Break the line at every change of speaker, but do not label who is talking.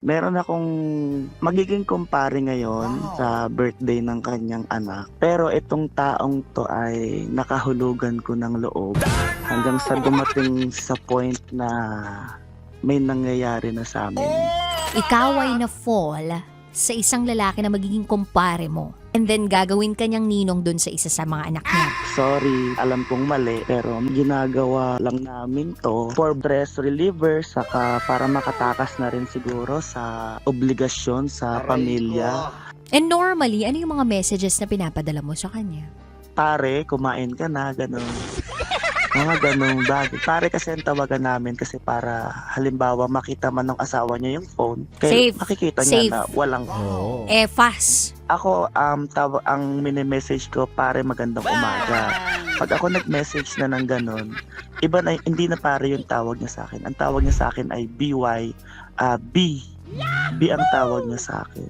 Meron akong magiging kumpare ngayon sa birthday ng kanyang anak. Pero itong taong to ay nakahulugan ko ng loob hanggang sa dumating sa point na may nangyayari na sa amin.
Ikaw ay na-fall sa isang lalaki na magiging kumpare mo. And then gagawin kanyang ninong dun sa isa sa mga anak niya.
Sorry, alam kong mali, pero ginagawa lang namin to for stress reliever, saka para makatakas na rin siguro sa obligasyon sa pamilya.
And normally, ano yung mga messages na pinapadala mo sa kanya?
Pare, kumain ka na, gano'n. Mga ganong bagay. Pare kasi ang tawagan namin kasi para halimbawa makita man ng asawa niya yung phone. Kaya
Safe.
makikita
Safe.
niya na walang...
Fast.
Ako, ang mini-message ko, pare magandang umaga. Pag ako nag-message na ng ganon, iba na, hindi na pare yung tawag niya sa akin. Ang tawag niya sa akin ay B. B ang tawag niya sa akin.